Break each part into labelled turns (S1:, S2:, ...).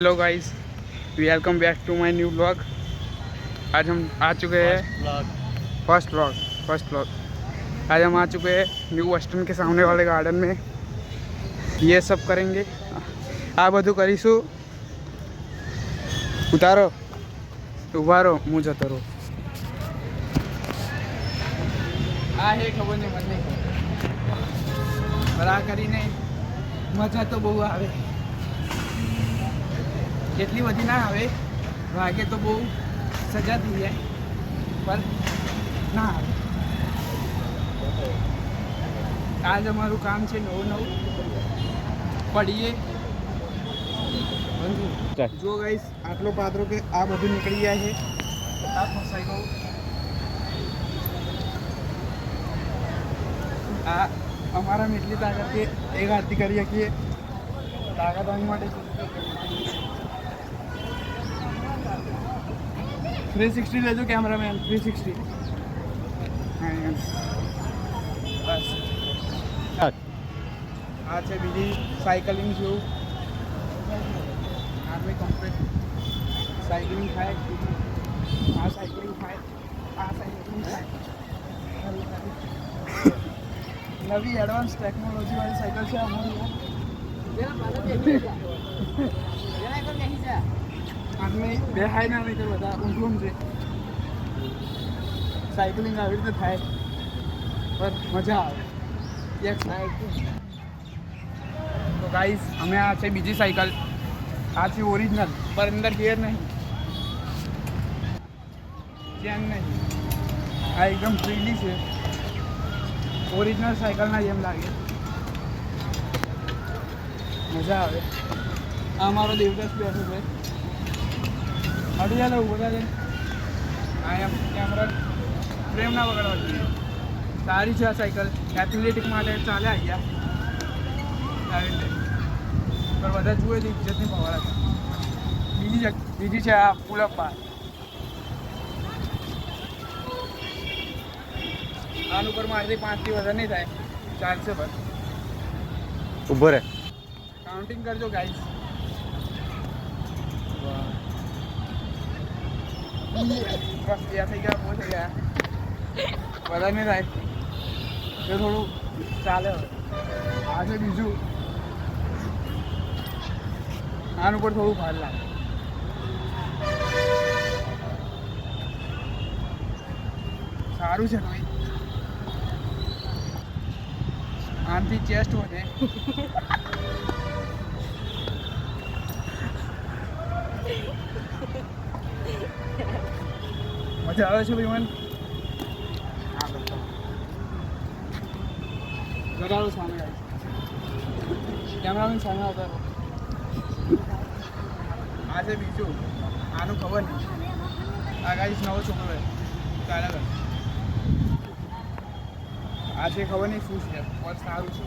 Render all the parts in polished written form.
S1: Hello guys, welcome back to my new blog. आज हम आ चुके हैं फर्स्ट ब्लॉग। आज हम आ चुके हैं न्यू वेस्टर्न के सामने वाले गार्डन में। ये सब करेंगे, आ બધું કરીશું। ઉતારો, ઊભા રહો, હું જતો રહું। આ હે ખબર નહીં, મને નહીં ખબર। બરા કરીને મજા તો બહુ આવે, એટલી બધી ના આવે। વાગે તો બહુ સજા થઈ જાય, પણ ના આવે। આજ અમારું કામ છે નવું પડીએ। જો ગાઈસ આટલો પાત્રો કે આ બધું નીકળી જાય છે, આ ફસાઈ ગયું। આ અમારા એટલી તાકાત કે એક હાથથી કરી શકીએ। તાકાત આની માટે 360 લેજો कैमरामैन, 360। बस आज है बीजी साइकिलिंग शो। आज में कंप्लीट साइकिलिंग है। आ साइकिलिंग है, आ साइकिलिंग है। नवी एडवांस टेक्नोलॉजी वाली साइकिल से हमारी आदमी बेहाय ना नहीं कर बता ऊँटूम से साइकिलिंग આવી રીતે થાય, પર મજા આવે એક સાઈડ। તો ગાઈસ અમે આ છે બીજી સાયકલ, આ છે ઓરિજિનલ, પર અંદર ગિયર નહીં, ચેન નહીં। આ એકદમ ફ્રીલી છે, ઓરિજિનલ સાયકલના જેમ લાગે, મજા આવે। આ અમારો દેવદાસ બેઠો છે, અડી જાય બધા છે। આ એમ કેમેરા ફ્રેમ ના બગાડવા જોઈએ। સારી છે આ સાયકલ, એથ્લેટિક માટે ચાલે અહીંયા આવી રીતે, પણ બધા જુએ તો ઇજ્જતની પવાડા છે। બીજી છે આ પુલઅપ બાર, આનું પર મારથી 5 થી વધારે નહીં થાય, ચાલશે। બસ
S2: ઊભો રહે,
S1: કાઉન્ટિંગ કરજો ગાઈસ। બસ ત્યાં થઈ ગયા, બહુ થઈ ગયા, બધા નહીં થાય તો થોડું ચાલે। હવે આજે બીજું આનું પર થોડું ભાર લાગે। સારું છે ભાઈ, આનાથી ચેસ્ટ વધે। મજા આવે છે ભાઈ, મને જગાડો સામે આવી, કેમેરામેન સામે આવતા રહો। આ છે બીજું, આનું ખબર નહીં, આ ગાઈસ નવો છોકરો છે, ચાલે કર। આ છે ખબર નહીં શું છે, પણ સારું છે।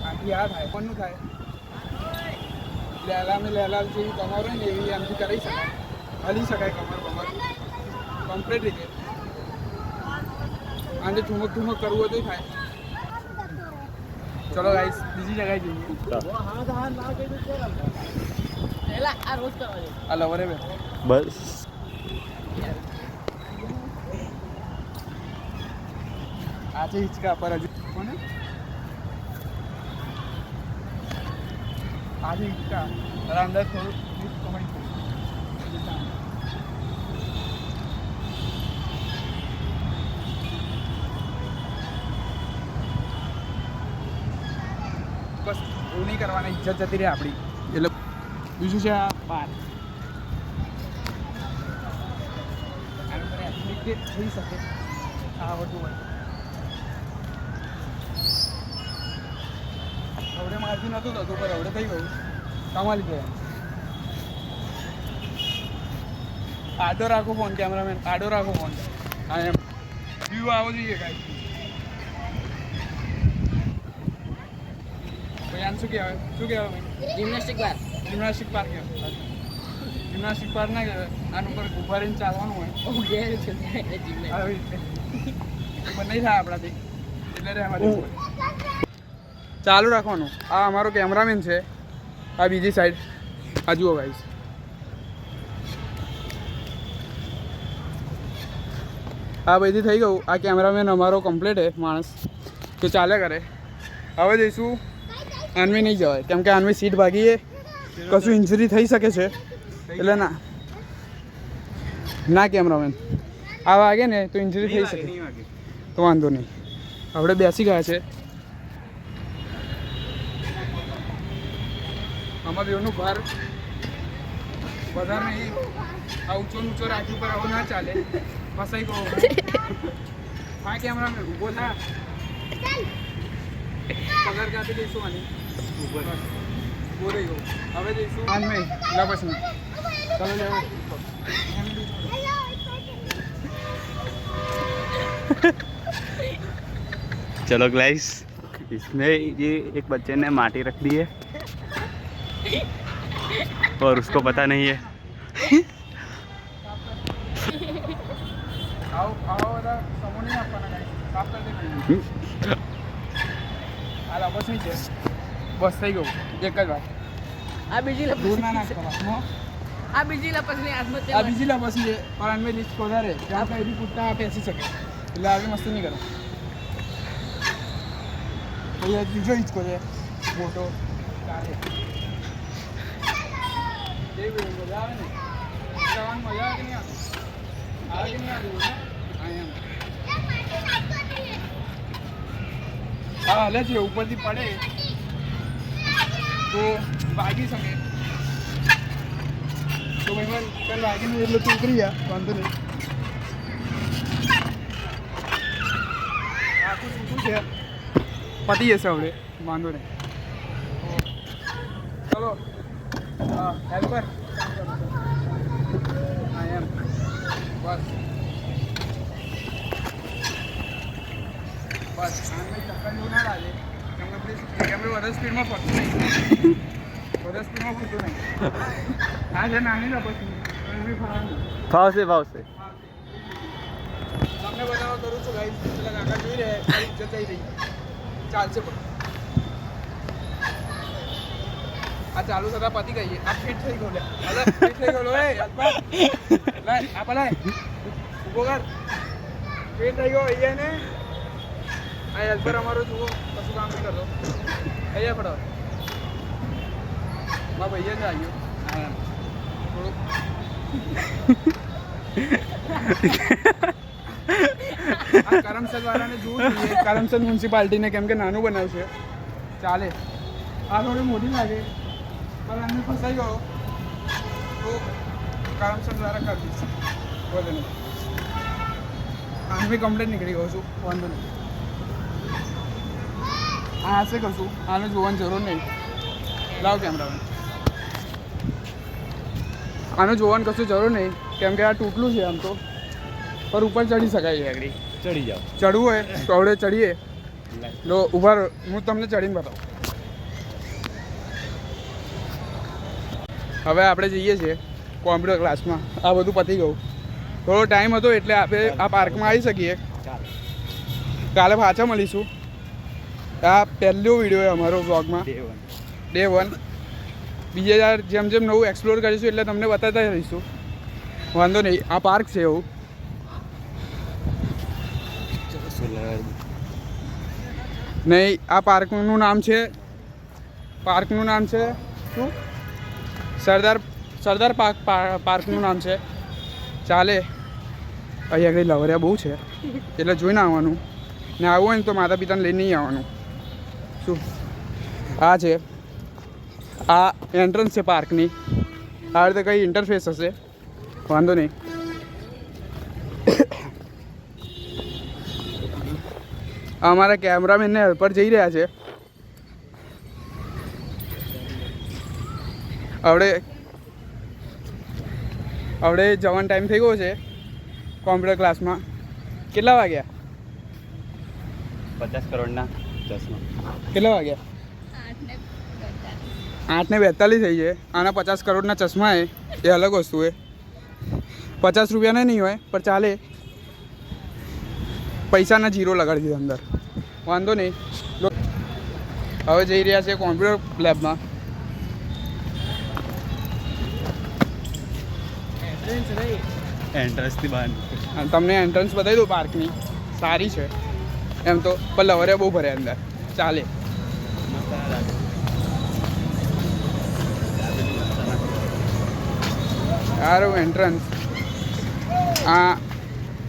S1: આથી આ થાય, કોણનું થાય, લેલામે લેલાલ જેવી કમર હોય ને એવી આમથી કરી શકાય, હલી શકાય કમર કમ્પ્લીટ રીતે। આને ઠુમક કરવું હોય તો થાય। ચલો ગાઈસ બીજી જગ્યાએ જઈએ। આ લવરે બે
S2: બસ
S1: આ છે હિંચકા પર હજુ કોને આ છે હિંચકા પર અંદર થોડું કમાઈ બસ એવું નહીં કરવાના, ઇજ્જત જતી રહે આપણી। એટલે બીજું છે આ બાર, થઈ શકે આવડતું હોય। હવડે મારથી નહોતું થતું, પણ હવડે થઈ ગયું, કમાલી ગયા। આડો રાખો ફોન, કેમેરામેન આડો રાખો ફોન। હા એમ વ્યૂ આવો જોઈએ કાંઈ। શું કહેવાય ભાઈ?
S3: જિમ્નાસ્ટિક બાર
S1: કહેવાય। જિમ્નાસ્ટિક બાર ના કહેવાય, આનું પર ઊભા રહીને ચાલવાનું હોય, આવી રીતે પણ નહીં થાય આપણાથી, એટલે રે અમારી ચાલુ રાખવાનું। આ અમારો કેમેરામેન છે, આ બીજી સાઈડ આ જુઓ ગાઈસ, આ બધી થઈ ગયું. આ કેમેરામેન અમારો કમ્પ્લીટ છે માણસ, તો ચાલે કરે. હવે જઈશું આનવી નહીં જવાય, કેમ કે આનવી સીટ ભાગીએ કશું ઇન્જરી થઈ શકે છે, એટલે ના કેમેરામેન આ વાગે ને તો ઇન્જરી થઈ શકે, તો વાંધો નહીં. આપણે બેસી ગયા છે. આમાં બેવનું ભાર વધારે નહીં, આ ઊંચો ઊંચો રાખી પર આવું ના ચાલે, ફસાઈ ગયો. હા કેમેરામેન ઊભો થા, પગાર કાપી દઈશું આની. ઊભો રહી ગયો. હવે જઈશું આનવી લપસની. ચાલો લેવો.
S2: चलो गाइस, इसमें ये एक बच्चे ने माटी रख दी है और उसको पता नहीं है.
S1: आओ બધા સમો નહીં આપવાના ગાઈસ, સાફ કરી દે. હાલ બસ નહીં છે, બસ થઈ ગયું. એક જ વાત,
S3: આ બીજી
S1: દૂર ના નાખવા.
S3: આ બીજી લપસની
S1: આ
S3: આત્મહત્યા
S1: બીજી લપસી છે, પણ આનમે લિસ્ટ વધારે ત્યાં કઈ બી પૂછતા બેસી શકે, એટલે આવી મસ્તી નહીં કરો. અહીંયા બીજો હિંચકો છે મોટો, ચાલે. એ મજા આવે ને, જવાનું મજા આવે કે નહીં આવતી? આવે કે નહીં આવતું? હા હલે છે, ઉપરથી પડે તો વાગી શકે. તો ભાઈ ચાલ વાગીને એટલે તું ઉતરી જા, વાંધો નહીં. આખું છૂટું છે, પતી જશે હવે, વાંધો નહીં. ચલો હેલ્પર, હા એમ બસ બસ. આને ચક્કર જેવું ના લાગે, કેમ કે વધારે સ્પીડમાં ફરતું નહીં, વધારે સ્પીડમાં ફરતું નહીં. આ છે નાની ના પછી ફરવાનું.
S2: भाव से
S1: તમને બતાવવા કરું છું ગાઈસ, પેલા કાકા જોઈ રહ્યા, જતાઈ રહી ચાલશે પણ આ ચાલુ થતા પતી ગઈ. આ ફિટ થઈ ગયો, અલે ફિટ થઈ ગયો. એ અલ્પા લાય આ પલાય ઉભો કર, ફિટ થઈ ગયો. અહીંયા ને આ હેલ્પર અમારો જુઓ કશું કામ નહીં કરતો. અહીંયા પડો મારા ભાઈએ જ આવ્યો. હા થોડુંક આ કરમસદ વાળાને જોવું જોઈએ, કરમસદ મ્યુનિસિપાલિટીને, કેમ કે નાનું બનાવશે ચાલે. આ થોડી મોટી લાગે પણ આને ફસાઈ ગયો તો કરમસદ દ્વારા કરી દઈશ, બોલે નહીં. આને બી કમ્પ્લેટ નીકળી ગયો છું, વાંધો નહીં. આ હશે કશું, આને જોવાની જરૂર નહીં. લાવ કેમેરામેન, આને જોવાની કશું જરૂર નહીં, કેમ કે આ તૂટલું છે આમ તો, પર ઉપર ચડી શકાય આગળ.
S2: चढ़ी जाओ.
S1: ચડવું હોય તો આપણે ચડીએ. લો ઉભા રહો, હું તમને ચડીને બતાવું. હવે આપણે જઈએ છીએ કોમ્પ્યુટર ક્લાસમાં. આ બધું પતી ગયું, થોડો ટાઈમ હતો એટલે આપણે આ પાર્કમાં આવી શકીએ. કાલે પાછા મળીશું. આ પહેલો વિડીયો અમારો વ્લોગમાં, ડે 1. બીજે યાર જેમ જેમ નવું એક્સપ્લોર કરીશું એટલે તમને બતાવતા રહીશું, વાંધો નહીં. આ પાર્ક છે એવું. નહીં, આ પાર્કનું નામ છે શું? સરદાર પાર્કનું નામ છે. ચાલે. અહીં આગળ લવરિયા બહુ છે એટલે જોઈને આવવાનું, ને આવવું હોય ને તો માતા પિતાને લઈને નહીં આવવાનું. શું આ છે? આ એન્ટ્રન્સ છે પાર્કની. આ રીતે કંઈ ઇન્ટરફેસ હશે, વાંધો નહીં. અમારા કેમેરામેનને હેલ્પર જઈ રહ્યા છે. હવે જવાનો ટાઈમ થઈ ગયો છે કોમ્પ્યુટર ક્લાસમાં. કેટલા વાગ્યા?
S2: 50 કરોડના ચશ્મા.
S1: કેટલા વાગ્યા? 8:42 થઈ છે. આના 50 કરોડના ચશ્મા એ અલગ વસ્તુ છે. 50 રૂપિયાના નહીં હોય પણ ચાલે. પૈસાના જીરો લગાડી દીધા અંદર, વાંધો નહીં. હવે જઈ રહ્યા છે કોમ્પ્યુટર લેબમાં.
S2: એન્ટ્રન્સથી બહાર
S1: અને તમને એન્ટ્રન્સ બતાવી દઉં પાર્કની સારી છે એમ તો પણ લવરે બહુ ભરે અંદર ચાલે સારું એન્ટ્રન્સ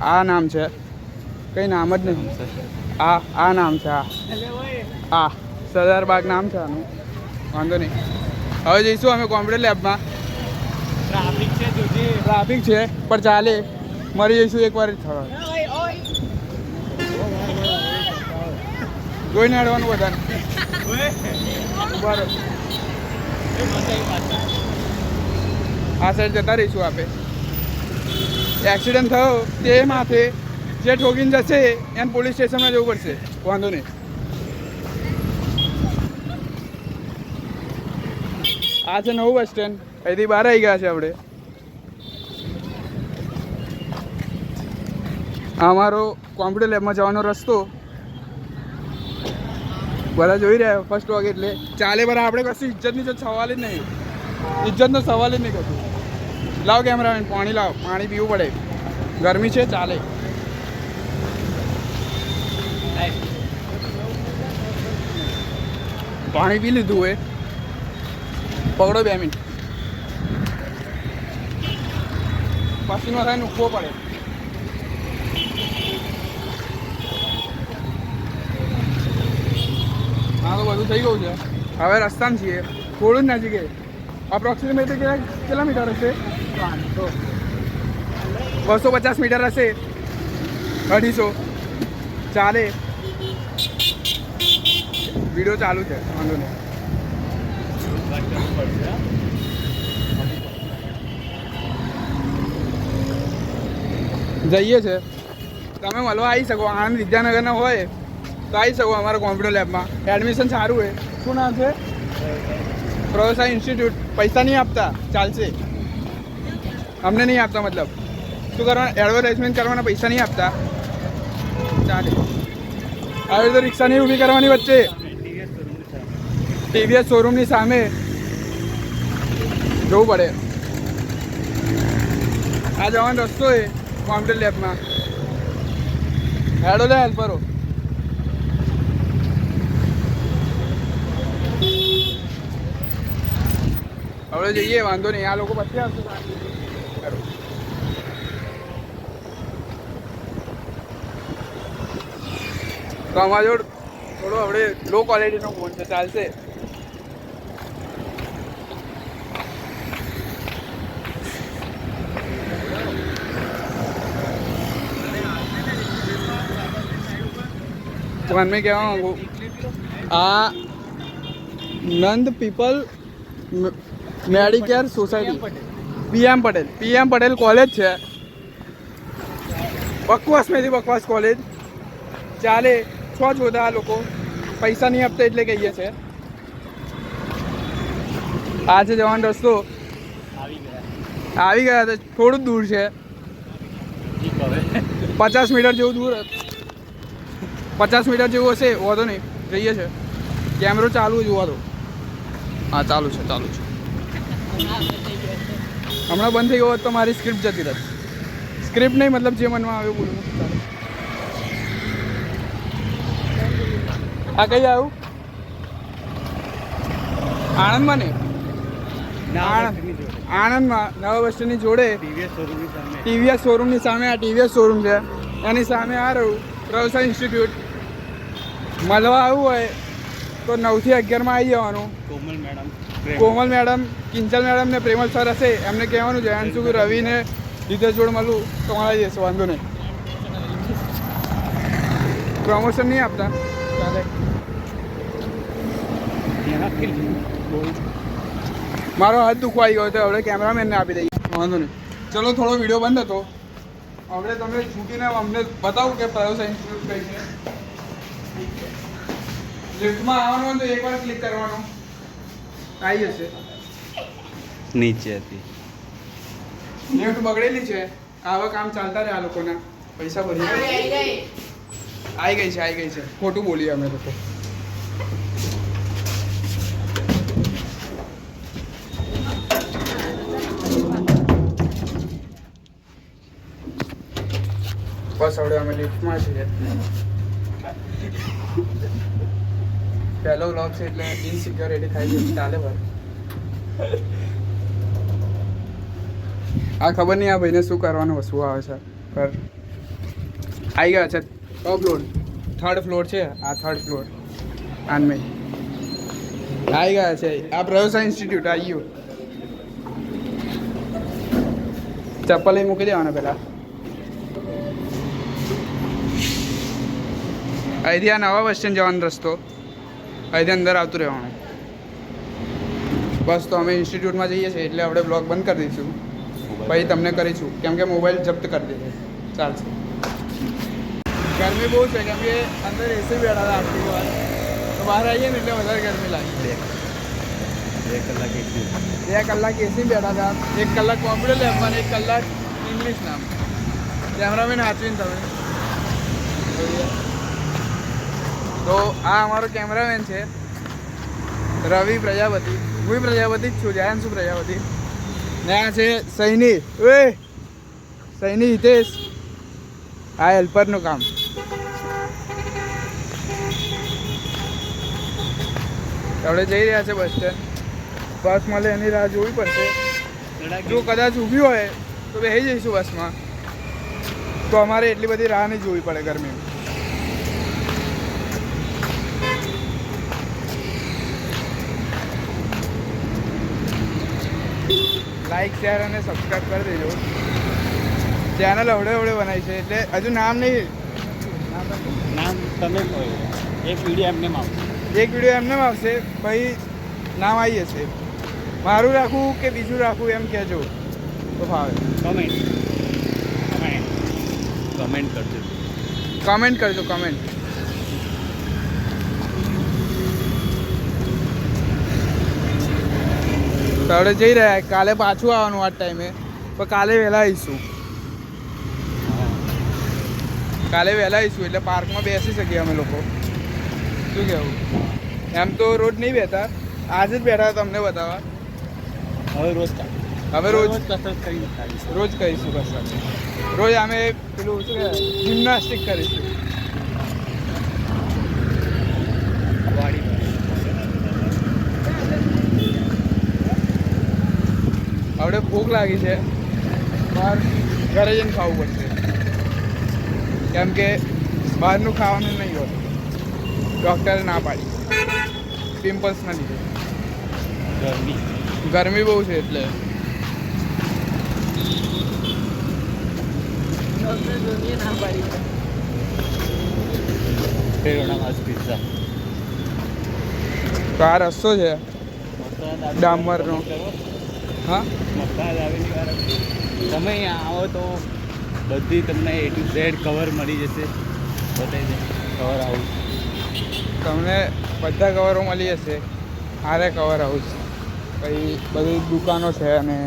S1: આ નામ છે કંઈ નામ જ નહીં આ નામ છે આ સરદારબાગ નામ છે આનું વાંધો નહીં હવે જઈશું અમે કોમ્પ્યુટર લેબમાં ટ્રાફિક છે પણ ચાલે મરી જઈશું એકવાર જ થવા જોઈને અડવાનું બધાને બરાબર આ સાઈડ જતા રહીશું આપે એક્સિડન્ટ થયો તે માથે જે ઠોકીને જશે એને પોલીસ સ્ટેશનમાં જવું પડશે વાંધો નહીં આ છે નવું બસ સ્ટેન્ડ અહીંથી બહાર આવી ગયા છે આપણે અમારો કોમ્પ્યુટર લેબમાં જવાનો રસ્તો બધા જોઈ રહ્યા ફર્સ્ટ વાગે એટલે ચાલે બરાબર આપણે કશું ઇજ્જતની તો સવાલ જ નહીં ઇજ્જતનો સવાલ જ નહીં કશું લાવ કેમેરામેન પાણી લાવ પાણી પીવું પડે ગરમી છે ચાલે પાણી પી લીધું હોય પકડો 2 મિનિટ પસીનો થાય ઉઠવો પડે હા તો બધું થઈ ગયું છે હવે રસ્તામાં છીએ થોડું જ નજીક અપ્રોક્સિમેટલી કેટલા મીટર હશે 250 મીટર હશે 250 ચાલે વિડીયો ચાલુ છે વાંધો નહીં જઈએ છે તમે મળવા આવી શકો આણંદ વિદ્યાનગરના હોય તો આવી શકો અમારા કોમ્પ્યુટર લેબમાં એડમિશન સારું હોય શું નામ છે પ્રોફેસર ઇન્સ્ટિટ્યૂટ પૈસા નહીં આપતા ચાલશે અમને નહીં આપતા મતલબ શું કરવાના એડવર્ટાઇઝમેન્ટ કરવાના પૈસા નહીં આપતા ચાલે આવી રીતે રિક્ષા નહીં ઊભી કરવાની વચ્ચે ટીવીએસ શોરૂમની સામે જવું પડે આ જવાનો રસ્તો છે કોમ્પ્યુટર લેબમાં હેડો લે હેલ્પરો હવે જઈએ વાંધો નહીં આ લોકો પછી આવશે તો અમારા જોડ થોડો આપણે લો ક્વોલિટીનો ફોન છે ચાલશે तो मैं क्या हूँ Anand people medicare society PM Patel college है बकवास में थी बकवास कॉलेज चाले छ जोधा लोग पैसा नहीं आपता એટલે કહીએ છે આ છે જવાનો રસ્તો આવી ગયા થોડું દૂર છે 50 મીટર જેવું દૂર 50 મીટર જેવું હશે વાંધો નહીં જઈએ છે કેમેરો ચાલુ જોવા દો હા ચાલુ છે હમણાં બંધ થઈ ગયો હોત તો મારી સ્ક્રિપ્ટ જતી રહે સ્ક્રિપ્ટ નહીં મતલબ જે મનમાં આવે બોલું આ કઈ આવ્યું આણંદમાં ને આણંદમાં નવા બસ સ્ટેન્ડની જોડે ટીવીએસ શોરૂમની સામે આ ટીવીએસ શોરૂમ છે એની સામે આ રહ્યું પ્રોફેસર ઇન્સ્ટિટ્યૂટ મળવા આવવું હોય તો 9 થી 11 માં આવી જવાનું કોમલ મેડમ કિંચલ મેડમ ને પ્રેમલ સર હશે એમને કહેવાનું છે અંશુ રવિ ને રીતેશ જોડ મળું તો મળી જશે વાંધો નહીં પ્રમોશન નહીં આપતા ચાલે મારો હાથ દુખવાઈ ગયો તો હવે કેમેરામેનને આપી દઈએ વાંધો નહીં ચલો થોડો વિડીયો બંધ હતો હવે તમે છૂટીને અમને બતાવું કે પ્રોફેસર ઇન્સ્ટિટ્યૂટ કઈ છે લિફ્ટમાં આવવાનું તો એકવાર ક્લિક કરવાનું આવી જશે
S2: નીચે હતી
S1: લિફ્ટ બગડેલી છે આવા કામ ચાલતા રહે આ લોકોના પૈસા ભરી આવી ગઈ છે ખોટું બોલીએ અમે લોકો બસ હવે અમે લિફ્ટમાં છીએ. પહેલો વ્લોગ છે એટલે ઇનસિક્યોરિટી થાય છે, ચાલે ભાઈ. આ ખબર નહીં આ ભાઈને શું કરવાનું વસ્તુ આવે છે, પર આવી ગયા છે. ટોપ ફ્લોર, 3rd ફ્લોર છે. આ 3rd ફ્લોર આનમે આવી ગયા છે. આ પ્રયોસા ઇન્સ્ટિટ્યૂટ આવી ગયું. ચપ્પલ અહીં મૂકી દેવાના પહેલાં. અહીંથી આ નવા બસ સ્ટેન્ડ જવાનો રસ્તો, અહીંથી અંદર આવતું રહેવાનું. બસ તો અમે ઇન્સ્ટિટ્યૂટમાં જઈએ છીએ એટલે આપણે બ્લોગ બંધ કરી દઈશું, પછી તમને કરીશું, કેમ કે મોબાઈલ જપ્ત કરી દીધો. ચાલશે. ગરમી બહુ છે કેમ કે અંદર એસી બેઠા હતા આટલી વાર, તો બહાર આવીએ ને એટલે વધારે ગરમી લાગે. 2 કલાક એસી બેઠા હતા. 1 કલાક કોમ્પ્યુટર લેબમાં, 1 કલાક ઇંગ્લિશ નામ. કેમેરામેન હાચવીને તમે. તો આ અમારો કેમેરામેન છે રવિ પ્રજાપતિ. હું પ્રજાપતિ જ છું, જયાંશુ પ્રજાપતિ. ને આ છે સૈની. ઓય સૈની હિતેશ. આ હેલ્પરનું કામ. આપણે જઈ રહ્યા છે બસ સ્ટેન્ડ. બસ મળે એની રાહ જોવી પડશે. જો કદાચ ઊભી હોય તો બેસી જઈશું બસમાં, તો અમારે એટલી બધી રાહ નહીં જોવી પડે ગરમીમાં. લાઈક શેર અને સબસ્ક્રાઈબ કરી દેજો. ચેનલ અવડે બનાવી છે એટલે હજુ નામ નહીં.
S2: નામ તમે કહો. એક વિડીયો
S1: એમને આવશે, પછી નામ આવી જશે. મારું રાખવું કે બીજું રાખવું એમ કહેજો તો ફાવે. કમેન્ટ કરજો. તો હવે જઈ રહ્યા. કાલે પાછું આવવાનું આ ટાઈમે, પણ કાલે વહેલા આવીશું. એટલે પાર્કમાં બેસી શકીએ અમે લોકો. શું કહેવું? એમ તો રોજ નહીં બેઠા, આજે જ બેઠા તમને બતાવવા. હવે રોજ કરીશું કસરત. રોજ અમે પેલું શું કહેવાય જિમ્નાસ્ટિક કરીશું. હવે ભૂખ લાગી છે, બહાર ઘરે જઈને ખાવું પડશે, કેમ કે બહારનું ખાવાનું નહીં હોતું. ડૉક્ટરે ના પાડી પિમ્પલ્સના લીધે. ગરમી બહુ છે એટલે. તો આ રસ્તો છે ડામરનો. હા,
S2: તમે અહીંયા આવો તો બધી તમને A to Z કવર મળી જશે. બતાવી દે કવર હાઉસ.
S1: તમને બધા કવરો મળી જશે. આરે કવર હાઉસ, પછી બધી દુકાનો છે. અને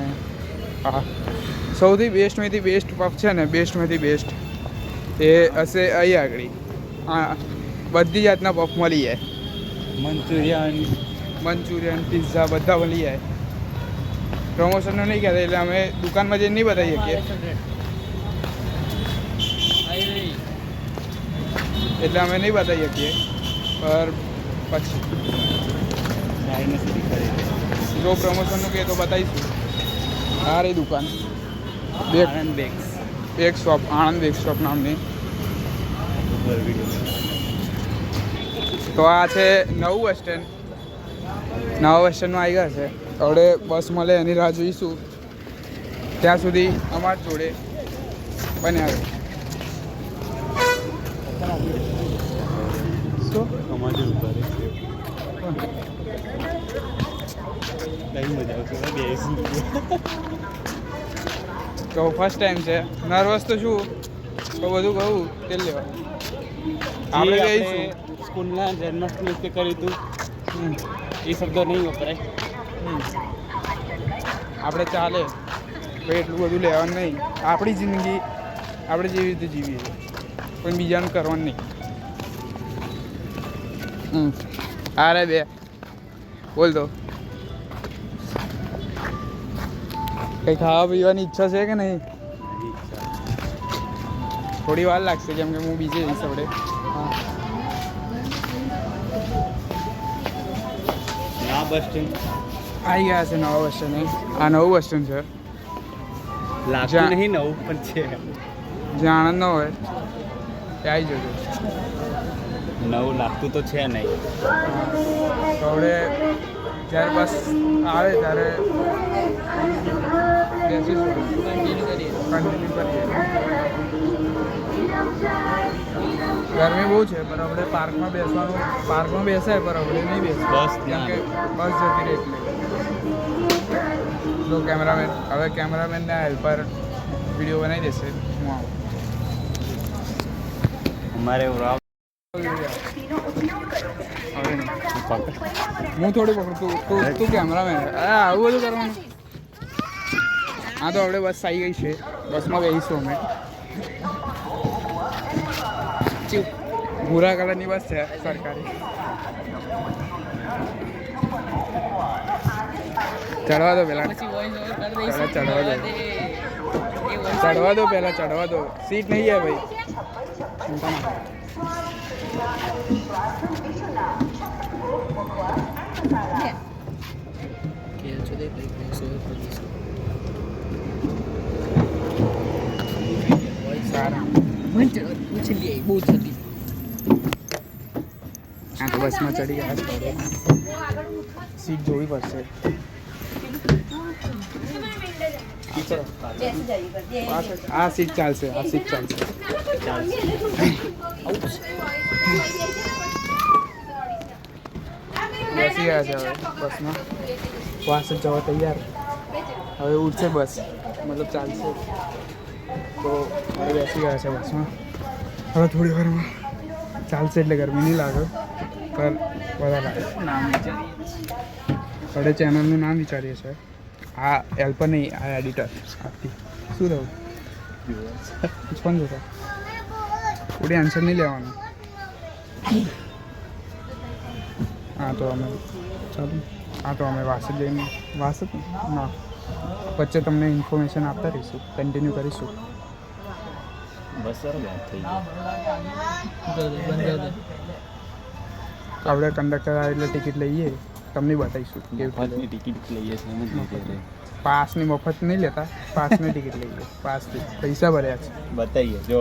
S1: હા, સૌથી બેસ્ટમાંથી બેસ્ટ પફ છે ને, બેસ્ટમાંથી બેસ્ટ એ હશે અહીં આગળ. હા, બધી જાતના પફ મળી જાય. મંચુરિયન પિઝા બધા મળી જાય. પ્રમોશનનો નહીં કહેતા એટલે અમે દુકાનમાં જઈને નહીં બતાવી શકીએ, એટલે અમે નહીં બતાવી શકીએ. પર પછી જો પ્રમોશનનું કહે તો બતાવીશું. આ રહી દુકાન, bag shop, Anand bag shop નામની. તો આ છે નવું બસ સ્ટેન્ડ. નવા બસ સ્ટેન્ડમાં આવી ગયા છે. હવે બસ મળે એની રાહ જોઈશું. ત્યાં સુધી અમાર જોડે બન્યા રહે. તો ફર્સ્ટ ટાઈમ છે, નર્વસ તો છું, તો બધું કહું તે લેવા. આપણે જઈશું.
S2: સ્કૂલના જન્માષ્ટમી વખતે કર્યું હતું એ શબ્દો નહીં વપરાય.
S1: આપણે ચાલે ભાઈ, એટલું બધું લેવાનું નહીં. આપણી જિંદગી આપણે જેવી રીતે જીવીએ, પણ બીજાનું કરવાનું નહીં. અરે બે બોલ દો. કંઈ ખાવા પીવાની ઈચ્છા છે કે નહીં? થોડી વાર લાગશે કેમ કે હું બીજે જઈશ આપણે. હા
S2: ના બસ સ્ટેન્ડ
S1: આવી ગયા છે નવા બસ સ્ટેન્ડ. આ નવું બસ સ્ટેન્ડ છે
S2: લાગતું નહીં નવું પણ છે.
S1: જ્યાં આણંદ ન હોય ત્યાં આવી જજો.
S2: નવું લાગતું તો છે નહીં.
S1: તો આપણે જ્યારે બસ આવે ત્યારે બેસીશું, કન્ટિન્યુ કરીએ. ગરમી બહુ છે પણ આપણે પાર્કમાં બેસવાનું, પાર્કમાં બેસાય પણ આપણે નહીં બેસવું
S2: બસ
S1: કેમ કે બસ જતી રહે એટલે. તો કેમેરામેન હવે કેમેરામેનના હેલ્પર વિડીયો બનાવી દેશે. હું આવું.
S2: અમારે
S1: હવે નહીં હું થોડી પકડું, તું કેમેરામેન. આવું બધું કરવાનું. હા તો આપણે બસ આવી ગઈ છે, બસમાં બેસીશું અમે. ભૂરા કલરની બસ છે સરકારી. ચડવા દો પહેલાં, ચડવા દો પહેલાં, ચડવા દો. સીટ નહીં है भाई. હા તો બસમાં ચડી ગયા. સીટ જોવી પડશે. આ સીટ ચાલશે, આ સીટ ચાલશે. બેસી ગયા છે હવે બસમાં. વાસદ જવા તૈયાર. હવે ઉઠશે બસ, મતલબ ચાલશે. તો હવે બેસી ગયા છે બસમાં. હવે થોડી વારમાં ચાલશે એટલે ગરમી નહીં લાગે પણ બધા લાગે. નામ વિચારીએ આપણે ચેનલનું નામ વિચારીએ છીએ. આ હેલ્પર નહીં, આ એડિટર. આપતી શું થયું? પણ જોતા થોડી આન્સર નહીં લેવાનું. હા તો અમે ચાલો. હા તો અમે વાસદ જઈને વાસદ ના વચ્ચે તમને ઇન્ફોર્મેશન આપતા રહીશું, કન્ટિન્યુ કરીશું.
S2: બસ વાત થઈ
S1: આપણે કંડક્ટર આવે એટલે ટિકિટ લઈએ, તમને બતાવીશું કેવી
S2: ટિકિટ લઈએ છીએ.
S1: પાસની મફત નહીં લેતા, પાસની ટિકિટ લઈએ. પાસથી પૈસા ભર્યા છે.
S2: બતાવીએ જો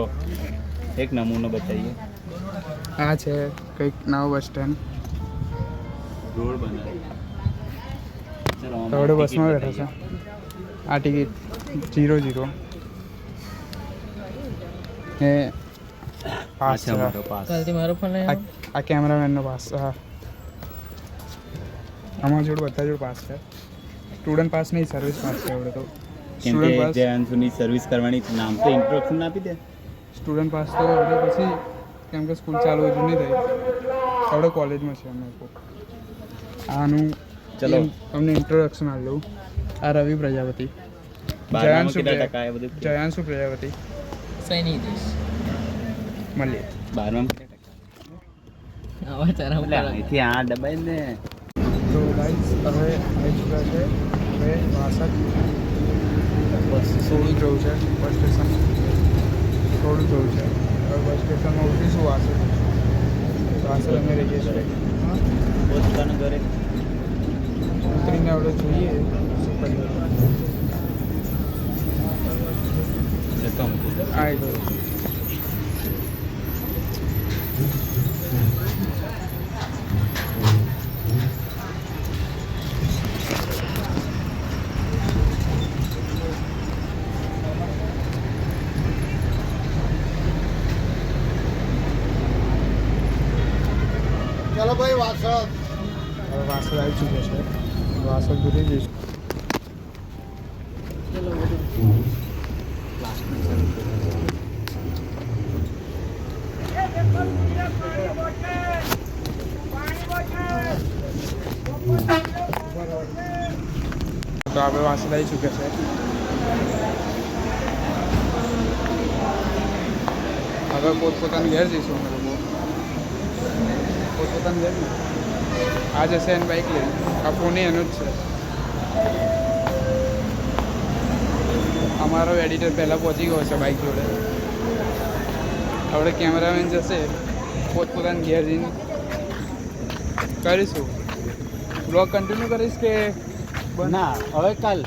S2: એક નમૂનો બતાવીએ.
S1: આ છે કંઈક નવો બસ સ્ટેન્ડ.
S2: રોડ બનાવે.
S1: આપણે બસમાં બેઠા છે. આ ટિકિટ 00 ને પાસ છે. આ કેમેરામેનનો પાસ. હા અમારા જોડે બધા જોડે પાસ છે. સ્ટુડન્ટ પાસ નહીં, સર્વિસ પાસ છે આપણે તો. સ્ટુડન્ટ પાસ
S2: જયંતુની સર્વિસ કરવાની નામ તો ઇન્ટ્રોડક્શન આપી દે.
S1: સ્ટુડન્ટ પાસ તો આપણે પછી કેમ કે સ્કૂલ ચાલુ હજુ નહીં થઈ, આપણે કોલેજમાં છે અમે લોકો. આનું
S2: ચલો
S1: તમને ઇન્ટ્રોડક્શન આપી દઉં. આ રવિ પ્રજાપતિ, જયાંશુ પ્રજાપતિ, મળીએ
S2: 12માં અહીંથી આ દબાઈ ને.
S1: તો ગાઈસ હવે આવી ચૂક્યા છે. હવે વાસદ બસ થોડું જવું છે. બસ સ્ટેશન થોડું જવું છે. હવે બસ સ્ટેશનમાં ઉતરીશું વાસદ. વાસદ અમે રહીએ છીએ.
S2: પોતાના ઘરે
S1: ઉતરીને આપણે જોઈએ શું કરીએ. આવી ગયું.
S4: ચાલો ભાઈ વાસદ.
S1: હવે વાસદ આવી ચૂક્યા છે. વાસદ ભૂલી જઈશું. તો આપણે વાસદ આવી ચૂક્યા છે. હવે પોતપોતાનું ઘેર જઈશું અમે લોકો. પોતપોતાનું ઘેર ને આ જશે એની બાઇક લઈ. આ ફોને એનું જ છે. અમારો એડિટર પહેલાં પહોંચી ગયો છે બાઇક જોડે. આપણે કેમેરામેન જશે પોતપોતાની ઘેર જઈને કરીશું. બ્લોગ કન્ટિન્યુ કરીશ કે
S2: ના હવે કાલે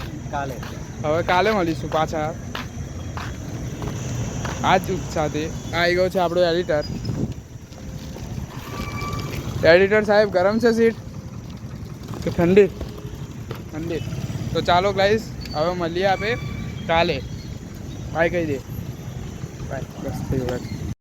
S1: હવે કાલે મળીશું પાછા આ જ સાથે. આવી ગયો છે આપણો એડિટર. એડિટર સાહેબ ગરમ છે સીટ કે ઠંડી? ઠંડી. તો ચાલો ગાઈસ હવે મળીએ આપણે કાલે. બાય કહી દે. બાય. બસ થઈ ગયું.